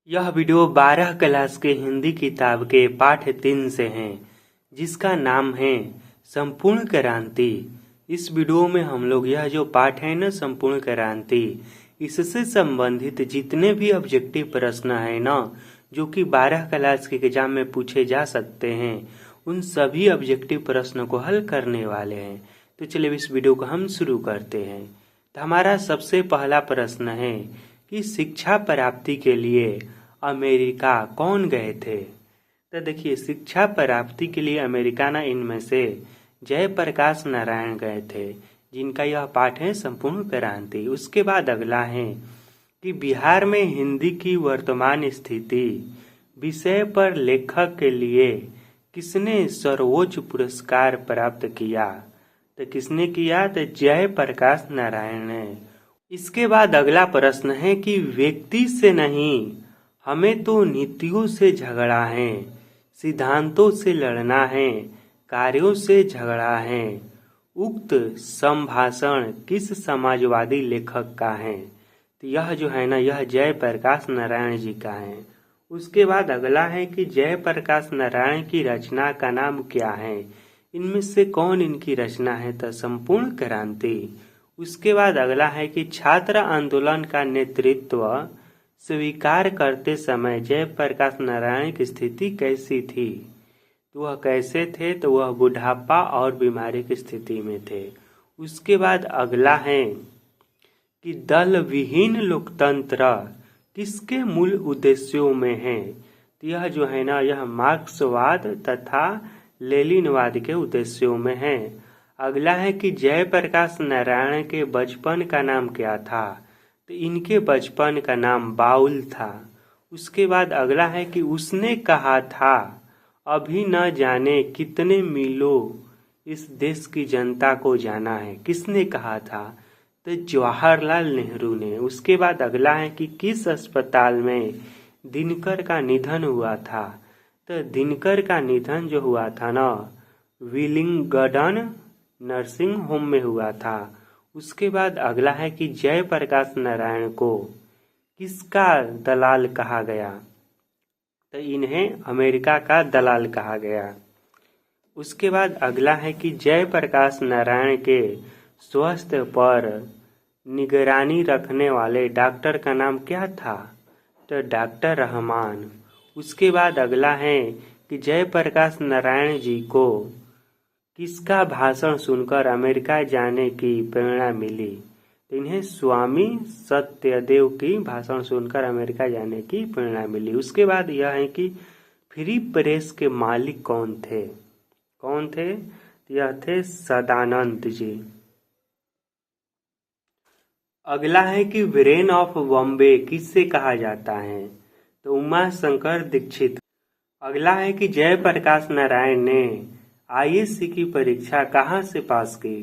यह video 12 class के हिंदी किताब के पाठ 3 से है, जिसका नाम है संपूर्ण क्रांति। इस वीडियो में हम लोग यह जो पाठ है ना संपूर्ण क्रांति, इससे संबंधित जितने भी ऑब्जेक्टिव प्रश्न है ना जो कि 12 क्लास के एग्जाम में पूछे जा सकते हैं, उन सभी ऑब्जेक्टिव प्रश्नों को हल करने वाले हैं। तो चलिए इस वीडियो को हम शुरू करते हैं। तो हमारा सबसे पहला प्रश्न है कि शिक्षा प्राप्ति के लिए अमेरिका कौन गए थे। तो देखिए, शिक्षा प्राप्ति के लिए अमेरिका ना इनमें से जयप्रकाश नारायण गए थे, जिनका यह पाठ है संपूर्ण क्रांति। उसके बाद अगला है कि बिहार में हिंदी की वर्तमान स्थिति विषय पर लेखक के लिए किसने सर्वोच्च पुरस्कार प्राप्त किया। तो किसने किया? तो जयप्रकाश नारायण ने। इसके बाद अगला प्रश्न है कि व्यक्ति से नहीं, हमें तो नीतियों से झगड़ा है, सिद्धांतों से लड़ना है, कार्यों से झगड़ा है। उक्त संभाषण किस समाजवादी लेखक का है? तो यह जो है ना, यह जयप्रकाश नारायण जी का है। उसके बाद अगला है कि जयप्रकाश नारायण की रचना का नाम क्या है? इनमें से कौन इनकी रचना है? तो संपूर्ण क्रांति। उसके बाद अगला है कि छात्र आंदोलन का नेतृत्व स्वीकार करते समय जयप्रकाश नारायण की स्थिति कैसी थी? तो वह कैसे थे? तो वह बुढ़ापा और बीमारी की स्थिति में थे। उसके बाद अगला है कि दल विहीन लोकतंत्र किसके मूल उद्देश्यों में है? तो यह जो है ना, यह मार्क्सवाद तथा लेनिनवाद के उद्देश्यों में है। अगला है कि जयप्रकाश नारायण के बचपन का नाम क्या था? तो इनके बचपन का नाम बाउल था। उसके बाद अगला है कि उसने कहा था, अभी न जाने कितने मीलों इस देश की जनता को जाना है। किसने कहा था? तो जवाहरलाल नेहरू ने। उसके बाद अगला है कि किस अस्पताल में दिनकर का निधन हुआ था? तो दिनकर का निधन जो हुआ था ना, विलिंगडन नर्सिंग होम में हुआ था। उसके बाद अगला है कि जयप्रकाश नारायण को किसका दलाल कहा गया? तो इन्हें अमेरिका का दलाल कहा गया। उसके बाद अगला है कि जयप्रकाश नारायण के स्वास्थ्य पर निगरानी रखने वाले डॉक्टर का नाम क्या था? तो डॉक्टर रहमान। उसके बाद अगला है कि जयप्रकाश नारायण जी को किसका भाषण सुनकर अमेरिका जाने की प्रेरणा मिली? तो इन्हें स्वामी सत्यदेव की भाषण सुनकर अमेरिका जाने की प्रेरणा मिली। उसके बाद यह है कि फ्री प्रेस के मालिक कौन थे? कौन थे? यह थे सदानंद जी। अगला है कि ब्रेन ऑफ बॉम्बे किससे कहा जाता है? तो उमा शंकर दीक्षित। अगला है कि जयप्रकाश नारायण ने आईएससी की परीक्षा कहाँ से पास की?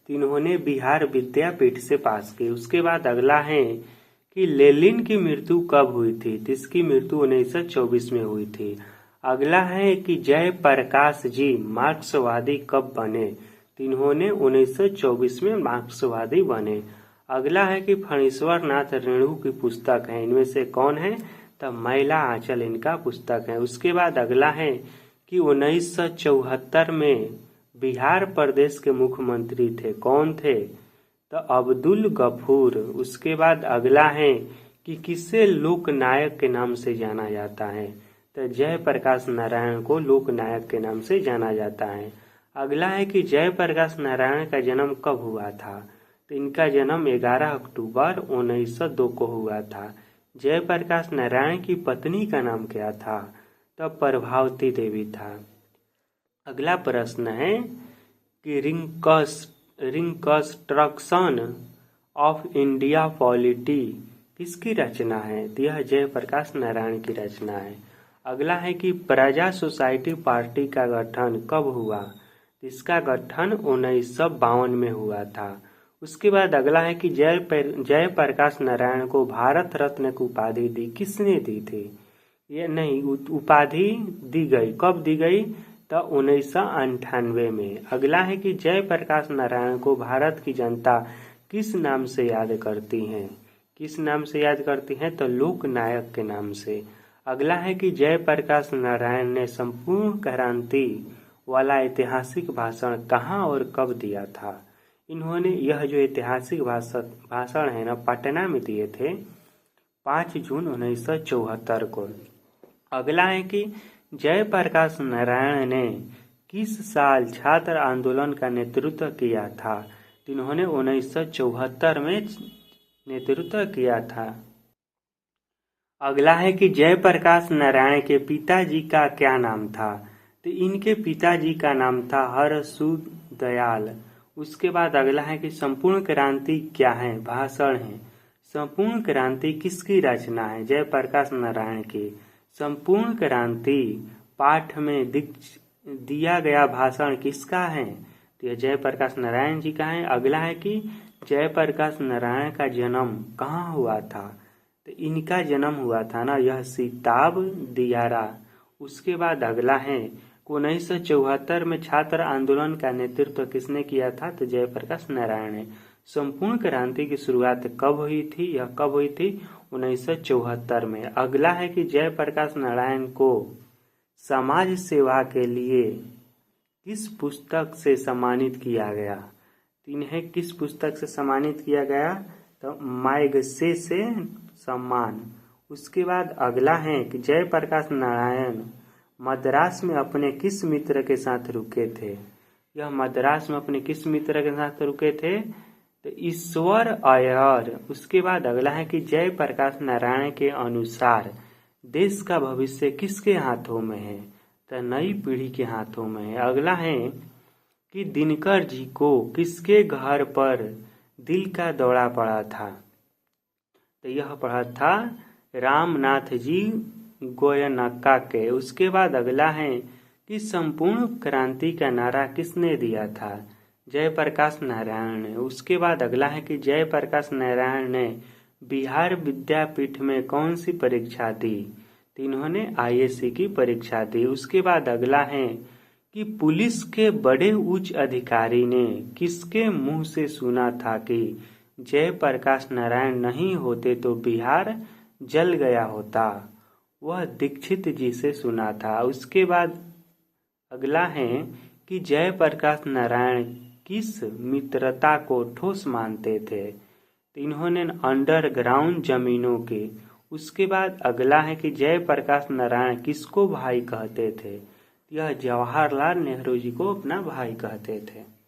तो इन्होंने बिहार विद्यापीठ से पास की। उसके बाद अगला है कि लेनिन की मृत्यु कब हुई थी? तो इसकी मृत्यु 1924 में हुई थी। अगला है कि जयप्रकाश जी मार्क्सवादी कब बने? तो इन्होंने 1924 में मार्क्सवादी बने। अगला है कि फणीश्वर नाथ रेणु की पुस्तक है, इनमें से कौन है? तो मैला आंचल इनका पुस्तक है। उसके बाद अगला है कि 1974 में बिहार प्रदेश के मुख्यमंत्री थे, कौन थे? तो अब्दुल गफूर। उसके बाद अगला है कि किसे लोकनायक के नाम से जाना जाता है? तो जयप्रकाश नारायण को लोकनायक के नाम से जाना जाता है। अगला है कि जयप्रकाश नारायण का जन्म कब हुआ था? तो इनका जन्म 11 अक्टूबर 1902 को हुआ था। जयप्रकाश नारायण की पत्नी का नाम क्या था? तो प्रभावती देवी था। अगला प्रश्न है कि रिकंस्ट्रक्शन ऑफ इंडिया पॉलिटी किसकी रचना है? तो यह जयप्रकाश नारायण की रचना है। अगला है कि प्रजा सोसाइटी पार्टी का गठन कब हुआ? इसका गठन 1952 में हुआ था। उसके बाद अगला है कि जयप्रकाश नारायण को भारत रत्न की उपाधि दी, किसने दी थी? ये नहीं, उपाधि दी गई, कब दी गई? तो 1998 में। अगला है कि जयप्रकाश नारायण को भारत की जनता किस नाम से याद करती है? किस नाम से याद करती हैं? तो लोकनायक के नाम से। अगला है कि जयप्रकाश नारायण ने संपूर्ण क्रांति वाला ऐतिहासिक भाषण कहाँ और कब दिया था? इन्होंने यह जो ऐतिहासिक भाषण है ना, पटना में दिए थे 5 जून 1974 को। अगला है कि जयप्रकाश नारायण ने किस साल छात्र आंदोलन का नेतृत्व किया था? तो इन्होंने 1974 में नेतृत्व किया था। अगला है कि जयप्रकाश नारायण के पिताजी का क्या नाम था? तो इनके पिताजी का नाम था हरसुदयाल। उसके बाद अगला है कि संपूर्ण क्रांति क्या है? भाषण है। संपूर्ण क्रांति किसकी रचना है? जयप्रकाश नारायण की। संपूर्ण क्रांति पाठ में दिया गया भाषण किसका है? तो यह जयप्रकाश नारायण जी का है। अगला है कि जयप्रकाश नारायण का जन्म कहाँ हुआ था? तो इनका जन्म हुआ था ना, यह सिताब दियारा। उसके बाद अगला है 1974 में छात्र आंदोलन का नेतृत्व किसने किया था? तो जयप्रकाश नारायण ने। संपूर्ण क्रांति की शुरुआत कब हुई थी? यह कब हुई थी? 1974 में। अगला है कि जयप्रकाश नारायण को समाज सेवा के लिए किस पुस्तक से सम्मानित किया गया? इन्हें किस पुस्तक से सम्मानित किया गया? तो मैगसेसे से सम्मान। उसके बाद अगला है कि जयप्रकाश नारायण मद्रास में अपने किस मित्र के साथ रुके थे? यह मद्रास में अपने किस मित्र के साथ रुके थे? तो ईश्वर अय्यर। उसके बाद अगला है कि जयप्रकाश नारायण के अनुसार देश का भविष्य किसके हाथों में है? तो नई पीढ़ी के हाथों में है। अगला है कि दिनकर जी को किसके घर पर दिल का दौरा पड़ा था? तो यह पड़ा था रामनाथ जी गोयनका के। उसके बाद अगला है कि संपूर्ण क्रांति का नारा किसने दिया था? जयप्रकाश नारायण ने। उसके बाद अगला है कि जयप्रकाश नारायण ने बिहार विद्यापीठ में कौन सी परीक्षा दी? तो इन्होंने आईएससी की परीक्षा दी। उसके बाद अगला है कि पुलिस के बड़े उच्च अधिकारी ने किसके मुंह से सुना था कि जयप्रकाश नारायण नहीं होते तो बिहार जल गया होता? वह दीक्षित जी से सुना था। उसके बाद अगला है कि जयप्रकाश नारायण किस मित्रता को ठोस मानते थे? तो इन्होंने अंडरग्राउंड जमीनों के। उसके बाद अगला है कि जयप्रकाश नारायण किसको भाई कहते थे? यह जवाहरलाल नेहरू जी को अपना भाई कहते थे।